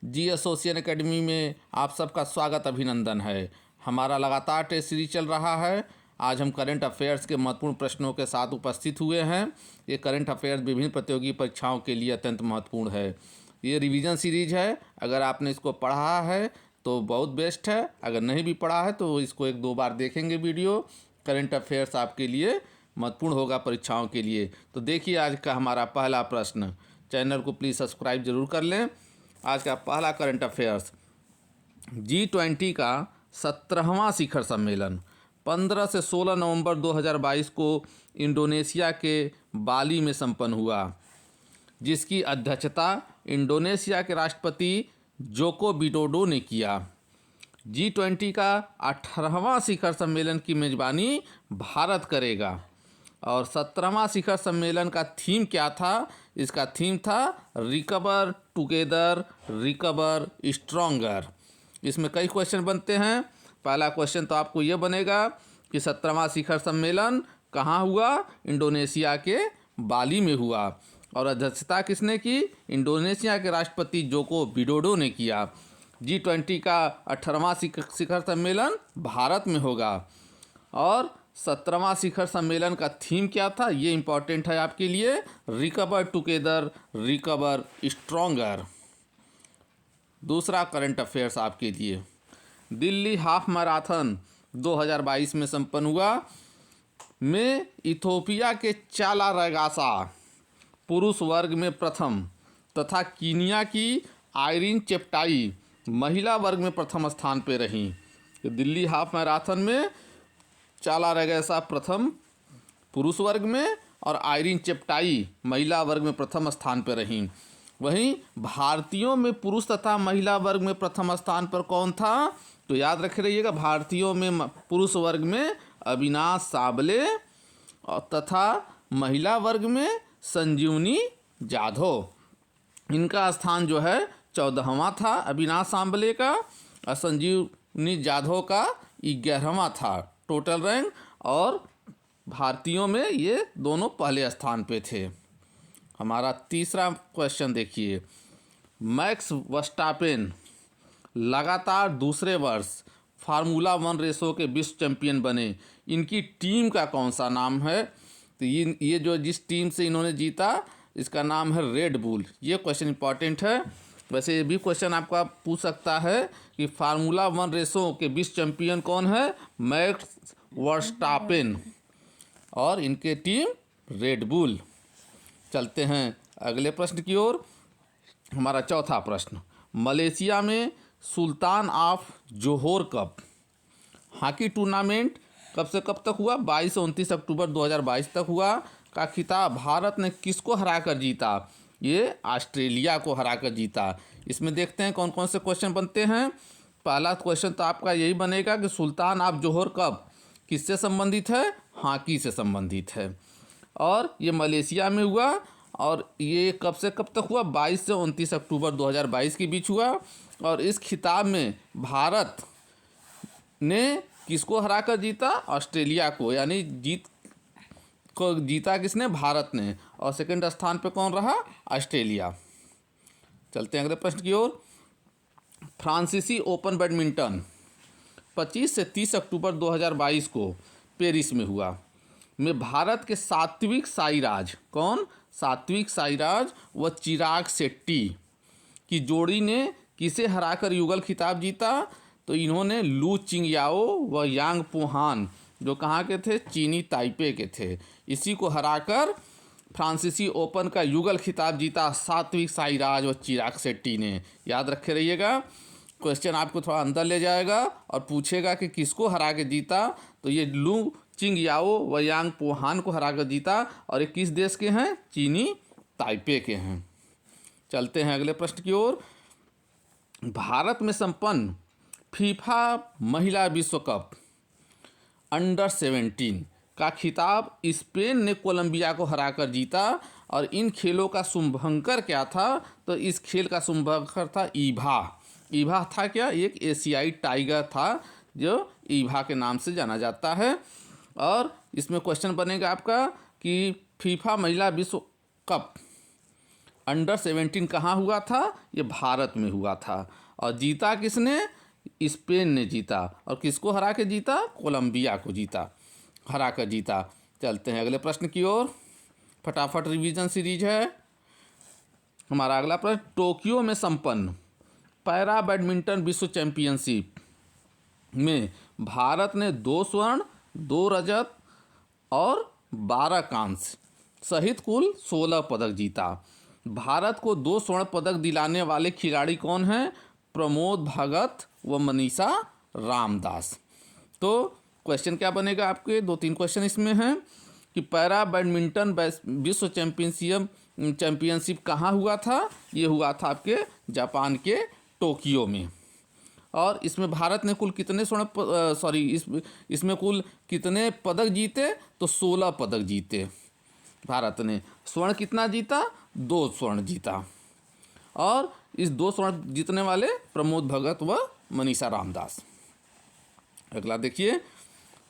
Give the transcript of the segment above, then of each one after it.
जी association academy में आप सबका स्वागत अभिनंदन है। हमारा लगातार टेस्ट सीरीज चल रहा है। आज हम करंट अफेयर्स के महत्वपूर्ण प्रश्नों के साथ उपस्थित हुए हैं। ये करंट अफेयर्स विभिन्न प्रतियोगी परीक्षाओं के लिए अत्यंत महत्वपूर्ण है। ये रिवीजन सीरीज है। अगर आपने इसको पढ़ा है तो बहुत बेस्ट है, अगर नहीं भी पढ़ा है तो इसको 1-2 बार देखेंगे वीडियो। करंट अफेयर्स आपके लिए महत्वपूर्ण होगा परीक्षाओं के लिए। तो देखिए आज का हमारा पहला प्रश्न। चैनल को प्लीज़ सब्सक्राइब जरूर कर लें। आज का पहला करंट अफेयर्स, G20 का 17वां शिखर सम्मेलन 15 से 16 नवंबर 2022 को इंडोनेशिया के बाली में संपन्न हुआ, जिसकी अध्यक्षता इंडोनेशिया के राष्ट्रपति जोको विडोडो ने किया। G20 का 18वां शिखर सम्मेलन की मेजबानी भारत करेगा। और 17वां शिखर सम्मेलन का थीम क्या था? इसका थीम था रिकवर टुगेदर रिकवर स्ट्रॉन्गर। इसमें कई क्वेश्चन बनते हैं। पहला क्वेश्चन तो आपको ये बनेगा कि 17वां शिखर सम्मेलन कहाँ हुआ? इंडोनेशिया के बाली में हुआ। और अध्यक्षता किसने की? इंडोनेशिया के राष्ट्रपति जोको विडोडो ने किया। G20 का 18वां शिखर सम्मेलन भारत में होगा। और 17वां शिखर सम्मेलन का थीम क्या था? ये इम्पॉर्टेंट है आपके लिए, रिकवर टुगेदर रिकवर स्ट्रॉन्गर। दूसरा करंट अफेयर्स आपके लिए, दिल्ली हाफ मैराथन 2022 में संपन्न हुआ में इथोपिया के चाला रैगासा पुरुष वर्ग में प्रथम तथा कीनिया की आयरिन चेप्टाई महिला वर्ग में प्रथम स्थान पर रहीं। दिल्ली हाफ मैराथन में चाला रैगासा प्रथम पुरुष वर्ग में और आयरिन चेप्टाई महिला वर्ग में प्रथम स्थान पर रहीं। वहीं भारतीयों में पुरुष तथा महिला वर्ग में प्रथम स्थान पर कौन था? तो याद रखे रहिएगा, भारतीयों में पुरुष वर्ग में अविनाश साबले तथा महिला वर्ग में संजीवनी जाधव। इनका स्थान जो है 14वां था अविनाश साबले का, और संजीवनी जाधव का 11वां था टोटल रैंक। और भारतीयों में ये दोनों पहले स्थान पे थे। हमारा तीसरा क्वेश्चन देखिए, मैक्स वर्स्टापेन लगातार दूसरे वर्ष फार्मूला 1 रेसों के विश्व चैंपियन बने। इनकी टीम का कौन सा नाम है? तो ये जो जिस टीम से इन्होंने जीता इसका नाम है रेड बुल। ये क्वेश्चन इंपॉर्टेंट है। वैसे ये भी क्वेश्चन आपका पूछ सकता है कि फार्मूला 1 रेसों के विश्व चैंपियन कौन है? मैक्स वर्स्टापेन और इनके टीम रेड बुल। चलते हैं अगले प्रश्न की ओर। हमारा चौथा प्रश्न, मलेशिया में Sultan of Johor Cup hockey tournament कब से कब तक हुआ? 22 से 29 अक्टूबर 2022 तक हुआ। का खिताब भारत ने किसको हराकर जीता? ये ऑस्ट्रेलिया को हराकर जीता। इसमें देखते हैं कौन कौन से क्वेश्चन बनते हैं। पहला क्वेश्चन तो आपका यही बनेगा कि सुल्तान ऑफ जोहोर कप किससे संबंधित है? हॉकी से संबंधित है। और ये मलेशिया में हुआ। और ये कब से कब तक हुआ? 22 से 29 अक्टूबर 2022 के बीच हुआ। और इस खिताब में भारत ने किसको हराकर जीता? ऑस्ट्रेलिया को। यानी जीता किसने? भारत ने। और सेकंड स्थान पे कौन रहा? ऑस्ट्रेलिया। चलते हैं अगले प्रश्न की ओर। फ्रांसीसी ओपन बैडमिंटन 25 से 30 अक्टूबर 2022 को पेरिस में हुआ में भारत के सात्विक साईराज, कौन? सात्विक साईराज व चिराग शेट्टी की जोड़ी ने किसे हराकर युगल खिताब जीता? तो इन्होंने लू चिंगयाओ व यांग पोहान, जो कहाँ के थे? चीनी ताइपे के थे। इसी को हराकर फ्रांसीसी ओपन का युगल खिताब जीता सात्विक साईराज व चिराग शेट्टी ने। याद रखे रहिएगा, क्वेश्चन आपको थोड़ा अंदर ले जाएगा और पूछेगा कि किसको हरा के जीता। तो ये लू चिंगयाओ व यांग पोहान को हराकर जीता। और ये किस देश के हैं? चीनी ताइपे के हैं। चलते हैं अगले प्रश्न की ओर। भारत में संपन्न फीफा महिला विश्व कप अंडर 17 का खिताब स्पेन ने कोलंबिया को हराकर जीता। और इन खेलों का शुभंकर क्या था? तो इस खेल का शुभंकर था ईभा। ईभा था क्या? एक एशियाई टाइगर था जो ईभा के नाम से जाना जाता है। और इसमें क्वेश्चन बनेगा आपका कि फीफा महिला विश्व कप अंडर 17 कहाँ हुआ था? ये भारत में हुआ था। और जीता किसने? स्पेन ने जीता। और किसको हरा के जीता? कोलंबिया को जीता, हरा कर जीता। चलते हैं अगले प्रश्न की ओर। फटाफट रिवीजन सीरीज है। हमारा अगला प्रश्न, टोक्यो में संपन्न पैरा बैडमिंटन विश्व चैंपियनशिप में भारत ने 2 स्वर्ण, 2 रजत और 12 कांस्य सहित कुल 16 पदक जीता। भारत को 2 स्वर्ण पदक दिलाने वाले खिलाड़ी कौन हैं? प्रमोद भगत व मनीषा रामदास। तो क्वेश्चन क्या बनेगा आपके? 2-3 क्वेश्चन इसमें हैं कि पैरा बैडमिंटन विश्व चैंपियनशिप कहाँ हुआ था? ये हुआ था आपके जापान के टोक्यो में। और इसमें भारत ने कुल कितने इसमें कुल कितने पदक जीते? तो 16 पदक जीते भारत ने। स्वर्ण कितना जीता? 2 स्वर्ण जीता। और इस 2 स्वर्ण जीतने वाले प्रमोद भगत व मनीषा रामदास। अगला देखिए,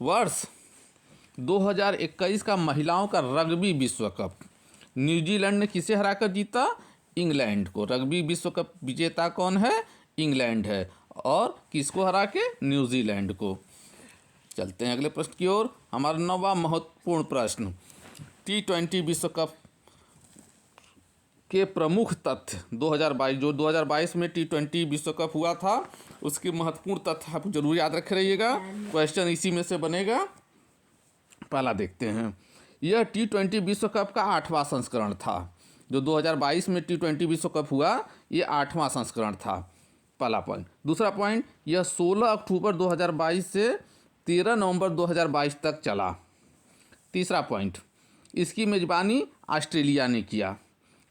वर्ष 2021 का महिलाओं का रग्बी विश्व कप न्यूजीलैंड ने किसे हराकर जीता? इंग्लैंड को। रग्बी विश्व कप विजेता कौन है? इंग्लैंड है। और किसको हरा के? न्यूजीलैंड को। चलते हैं अगले प्रश्न की ओर। हमारा 9वां महत्वपूर्ण प्रश्न, T20 विश्व कप के प्रमुख तथ्य 2022, जो 2022 में T20 विश्व कप हुआ था, उसके महत्वपूर्ण तथ्य आप जरूर याद रखे रहिएगा। क्वेश्चन इसी में से बनेगा। पहला देखते हैं, यह T20 विश्व कप का 8वां संस्करण था। जो 2022 में T20 विश्व कप हुआ, ये 8वां संस्करण था। पहला पॉइंट। दूसरा पॉइंट, यह 16 अक्टूबर 2022 से 13 नवंबर 2022 तक चला। तीसरा पॉइंट, इसकी मेज़बानी ऑस्ट्रेलिया ने किया,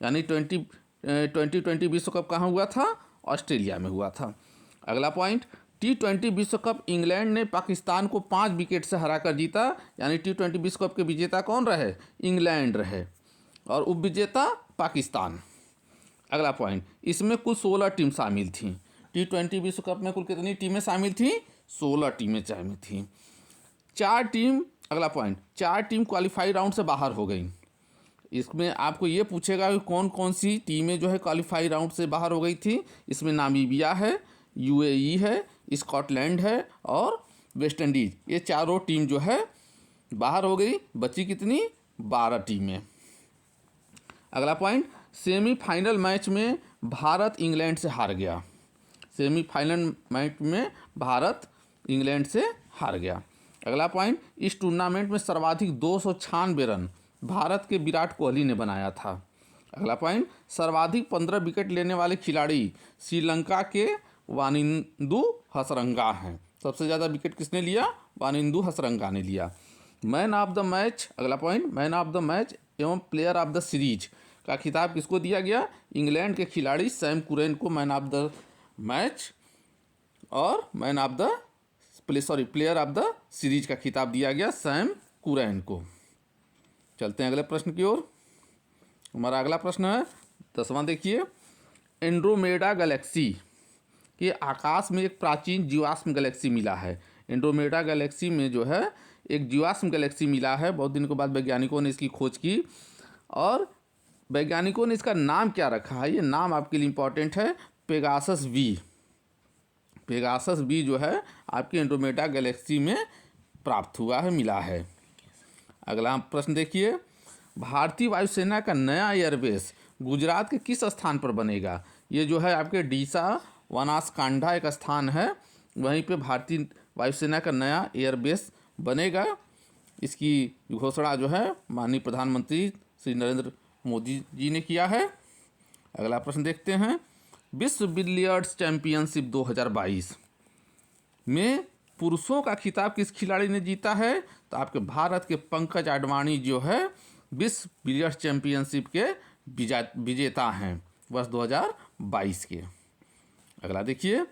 यानी 2020 विश्व कप कहाँ हुआ था? ऑस्ट्रेलिया में हुआ था। अगला पॉइंट, T20 विश्व कप इंग्लैंड ने पाकिस्तान को 5 विकेट से हराकर जीता, यानी T20 विश्व कप के विजेता कौन रहे? इंग्लैंड रहे और उपविजेता पाकिस्तान। अगला पॉइंट, इसमें कुल 16 टीम शामिल थीं। T20 विश्व कप में कुल कितनी टीमें शामिल थीं? 16 टीमें शामिल थीं। 4 टीम, अगला पॉइंट, 4 टीम क्वालिफाई राउंड से बाहर हो गई। इसमें आपको ये पूछेगा कि कौन कौन सी टीमें जो है क्वालिफाई राउंड से बाहर हो गई थी। इसमें नामीबिया है, UAE है, स्कॉटलैंड है और वेस्ट इंडीज। ये चारों टीम जो है बाहर हो गई। बची कितनी? 12 टीमें। अगला पॉइंट, सेमीफाइनल मैच में भारत इंग्लैंड से हार गया। सेमीफाइनल मैच में भारत इंग्लैंड से हार गया। अगला पॉइंट, इस टूर्नामेंट में सर्वाधिक 296 रन भारत के विराट कोहली ने बनाया था। अगला पॉइंट, सर्वाधिक 15 विकेट लेने वाले खिलाड़ी श्रीलंका के वानिंदु हसरंगा हैं। सबसे ज़्यादा विकेट किसने लिया? वानिंदु हसरंगा ने लिया। मैन ऑफ द मैच, अगला point, man of the match एवं प्लेयर ऑफ द सीरीज का खिताब किसको दिया गया? इंग्लैंड के खिलाड़ी सैम कुरैन को मैन ऑफ द मैच और प्लेयर ऑफ द सीरीज का खिताब दिया गया सैम कुरैन को। चलते हैं अगले प्रश्न की ओर। हमारा अगला प्रश्न है 10वां। देखिए, एंड्रोमेडा गैलेक्सी के आकाश में एक प्राचीन जीवाश्म गैलेक्सी मिला है। एंड्रोमेडा गैलेक्सी में जो है एक जीवाश्म गैलेक्सी मिला है। बहुत दिनों के बाद वैज्ञानिकों ने इसकी खोज की और वैज्ञानिकों ने इसका नाम क्या रखा है? ये नाम आपके लिए इम्पोर्टेंट है, पेगासस बी। पेगासस बी जो है आपकी एंड्रोमेडा गैलेक्सी में प्राप्त हुआ है, मिला है। अगला प्रश्न देखिए, भारतीय वायुसेना का नया एयरबेस गुजरात के किस स्थान पर बनेगा? ये जो है आपके डीसा बनासकांठा एक स्थान है, वहीं पे भारतीय वायुसेना का नया एयरबेस बनेगा। इसकी घोषणा जो है माननीय प्रधानमंत्री श्री नरेंद्र मोदी जी ने किया है। अगला प्रश्न देखते हैं, विश्व बिलियर्ड्स चैंपियनशिप 2022 में पुरुषों का खिताब किस खिलाड़ी ने जीता है? तो आपके भारत के पंकज आडवाणी जो है विश्व बिलियर्ड्स चैंपियनशिप के विजेता हैं वर्ष 2022 के। अगला देखिए,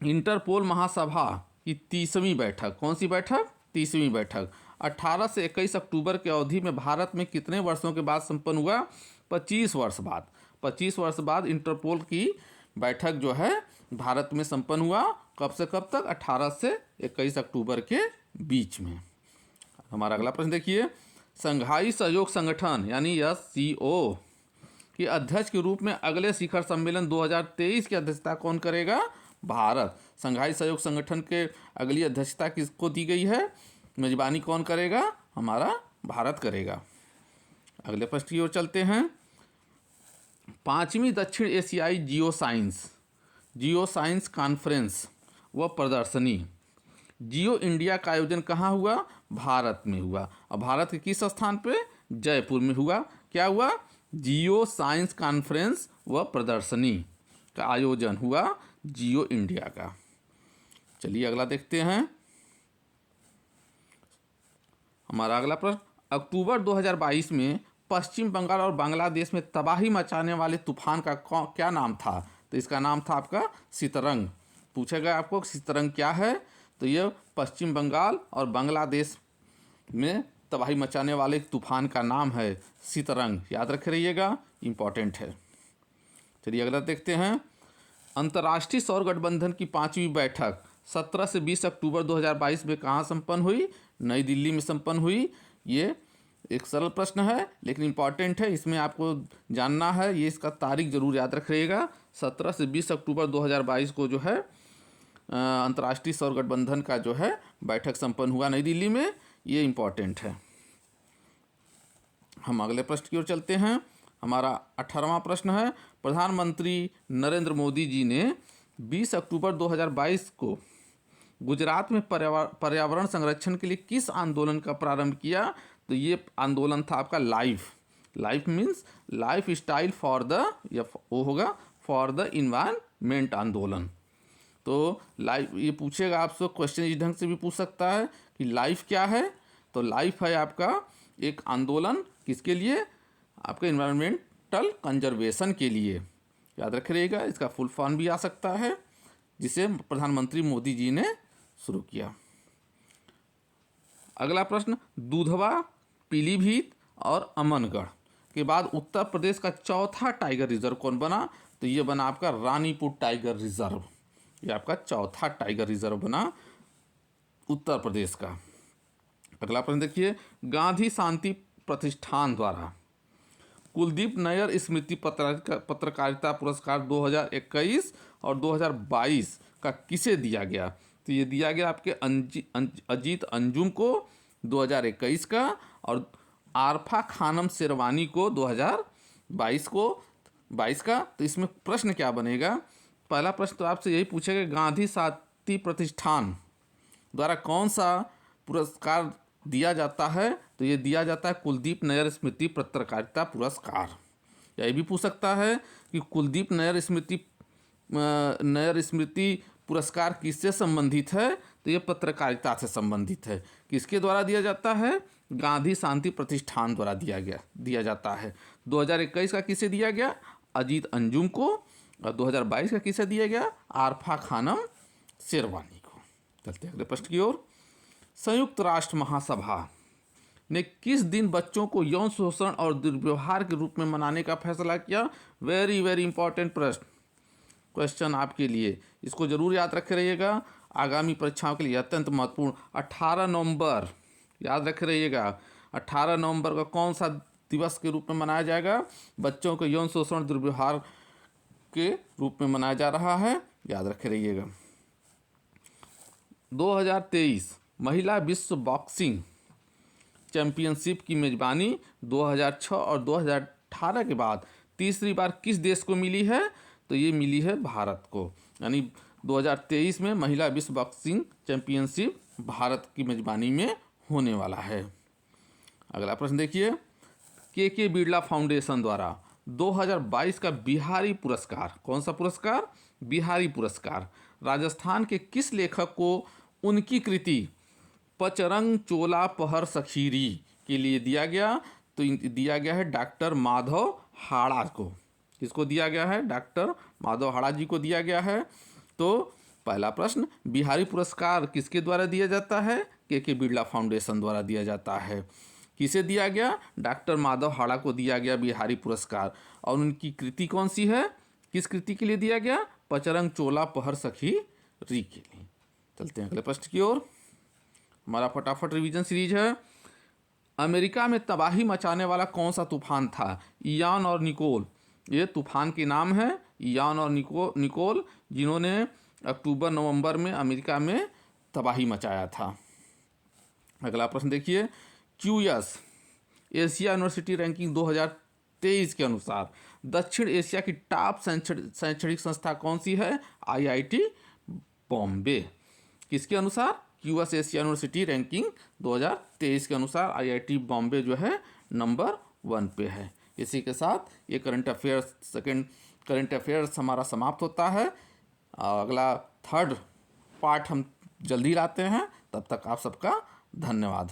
इंटरपोल महासभा की 30वीं बैठक, कौन सी बैठक? 30वीं बैठक 18 से 21 अक्टूबर की अवधि में भारत में कितने वर्षों के बाद संपन्न हुआ? 25 वर्ष बाद। 25 वर्ष बाद इंटरपोल की बैठक जो है भारत में संपन्न हुआ। कब से कब तक? 18 से 21 अक्टूबर के बीच में। हमारा अगला प्रश्न देखिए, संघाई सहयोग संगठन यानी SCO कि अध्यक्ष के रूप में अगले शिखर सम्मेलन 2023 की अध्यक्षता कौन करेगा? भारत। संघाई सहयोग संगठन के अगली अध्यक्षता किसको दी गई है? मेजबानी कौन करेगा? हमारा भारत करेगा। अगले प्रश्न की ओर चलते हैं। 5वीं दक्षिण एशियाई जियो साइंस कॉन्फ्रेंस व प्रदर्शनी जियो इंडिया का आयोजन कहाँ हुआ? भारत में हुआ। और भारत के किस स्थान पे? जयपुर में हुआ। क्या हुआ? जियो साइंस कॉन्फ्रेंस व प्रदर्शनी का आयोजन हुआ जियो इंडिया का। चलिए अगला देखते हैं। हमारा अगला प्रश्न, अक्टूबर 2022 में पश्चिम बंगाल और बांग्लादेश में तबाही मचाने वाले तूफान का क्या नाम था? तो इसका नाम था आपका सितरंग। पूछा गया आपको सितरंग क्या है? तो ये पश्चिम बंगाल और बांग्लादेश में तबाही मचाने वाले तूफान का नाम है सितरंग। याद रखे रहिएगा, इम्पॉर्टेंट है। चलिए अगला देखते हैं। अंतर्राष्ट्रीय सौर गठबंधन की 5वीं बैठक 17 से 20 अक्टूबर 2022 में कहाँ संपन्न हुई? नई दिल्ली में संपन्न हुई। ये एक सरल प्रश्न है लेकिन इम्पॉर्टेंट है, इसमें आपको जानना है, ये इसका तारीख जरूर याद रखिएगा। 17 से 20 अक्टूबर 2022 को जो है अंतर्राष्ट्रीय सौर गठबंधन का जो है बैठक संपन्न हुआ नई दिल्ली में। ये इम्पॉर्टेंट है। हम अगले प्रश्न की ओर चलते हैं। हमारा 18वां प्रश्न है, प्रधानमंत्री नरेंद्र मोदी जी ने 20 अक्टूबर 2022 को गुजरात में पर्यावरण संरक्षण के लिए किस आंदोलन का प्रारंभ किया? तो ये आंदोलन था आपका life means life style for the, या वो होगा फॉर द इन्वायरमेंट आंदोलन। तो लाइफ, ये पूछेगा आपसे क्वेश्चन इस ढंग से भी पूछ सकता है कि लाइफ क्या है? तो लाइफ है आपका एक आंदोलन किसके लिए? आपके इन्वायरमेंटल कंजर्वेशन के लिए। याद रखिएगा, इसका फुल फॉर्म भी आ सकता है, जिसे प्रधानमंत्री मोदी जी ने शुरू किया। अगला प्रश्न, दुधवा, पीलीभीत और अमनगढ़ के बाद उत्तर प्रदेश का चौथा टाइगर रिजर्व कौन बना? तो ये बना आपका रानीपुर टाइगर रिजर्व। ये आपका चौथा टाइगर रिजर्व बना उत्तर प्रदेश का। अगला प्रश्न देखिए, गांधी शांति प्रतिष्ठान द्वारा कुलदीप नैयर स्मृति पत्रकारिता पुरस्कार 2021 और 2022 का किसे दिया गया? तो ये दिया गया आपके अजीत अंजुम को 2021 का, और आरफा खानम शेरवानी को 2022 का। तो इसमें प्रश्न क्या बनेगा? पहला प्रश्न तो आपसे यही पूछेगा, गांधी शांति प्रतिष्ठान द्वारा कौन सा पुरस्कार दिया जाता है? तो ये दिया जाता है कुलदीप नैयर स्मृति पत्रकारिता पुरस्कार। या ये भी पूछ सकता है कि कुलदीप नैयर स्मृति पुरस्कार किससे संबंधित है? तो ये पत्रकारिता से संबंधित है। किसके द्वारा दिया जाता है? गांधी शांति प्रतिष्ठान द्वारा दिया जाता है। 2021 का किसे दिया गया? अजीत अंजुम को। और 2022 का किसे दिया गया? आरफा खानम शेरवानी को। चलते अगले प्रश्न की ओर। संयुक्त राष्ट्र महासभा ने किस दिन बच्चों को यौन शोषण और दुर्व्यवहार के रूप में मनाने का फैसला किया? वेरी वेरी इंपॉर्टेंट क्वेश्चन आपके लिए, इसको जरूर याद रखे रहिएगा, आगामी परीक्षाओं के लिए अत्यंत महत्वपूर्ण। 18 नवंबर याद रखे रहिएगा, 18 नवंबर का कौन सा दिवस के रूप में मनाया जाएगा? बच्चों को यौन शोषण दुर्व्यवहार के रूप में मनाया जा रहा है, याद रखे रहिएगा। 2023 महिला विश्व बॉक्सिंग चैंपियनशिप की मेजबानी 2006 और 2018 के बाद तीसरी बार किस देश को मिली है? तो ये मिली है भारत को। यानी 2023 में महिला विश्व बॉक्सिंग चैंपियनशिप भारत की मेजबानी में होने वाला है। अगला प्रश्न देखिए, के बिरला फाउंडेशन द्वारा 2022 का बिहारी पुरस्कार, कौन सा पुरस्कार? बिहारी पुरस्कार राजस्थान के किस लेखक को उनकी कृति पचरंग चोला पहर सखीरी के लिए दिया गया? तो दिया गया है डॉक्टर माधव हाड़ा को। किसको दिया गया है? डॉक्टर माधव हाड़ा जी को दिया गया है। तो पहला प्रश्न, बिहारी पुरस्कार किसके द्वारा दिया जाता है? के बिरला फाउंडेशन द्वारा दिया जाता है। किसे दिया गया? डॉक्टर माधव हाड़ा को दिया गया बिहारी पुरस्कार। और उनकी कृति कौन सी है? किस कृति के लिए दिया गया? पचरंग चोला पहर सखीरी के लिए। चलते हैं अगले प्रश्न की ओर। हमारा फटाफट रिवीजन सीरीज है। अमेरिका में तबाही मचाने वाला कौन सा तूफान था? इयान और निकोल ये तूफान के नाम है, यान और निकोल, जिन्होंने अक्टूबर नवंबर में अमेरिका में तबाही मचाया था। अगला प्रश्न देखिए, क्यूएस एशिया यूनिवर्सिटी रैंकिंग 2023 के अनुसार दक्षिण एशिया की टॉप शैक्षणिक संस्था कौन सी है? आईआईटी बॉम्बे। किसके अनुसार? क्यूएस एशिया यूनिवर्सिटी रैंकिंग 2023 के अनुसार आईआईटी बॉम्बे जो है नंबर 1 पे है। इसी के साथ ये current affairs second current affairs हमारा समाप्त होता है। अगला थर्ड पार्ट हम जल्दी लाते हैं। तब तक आप सबका धन्यवाद।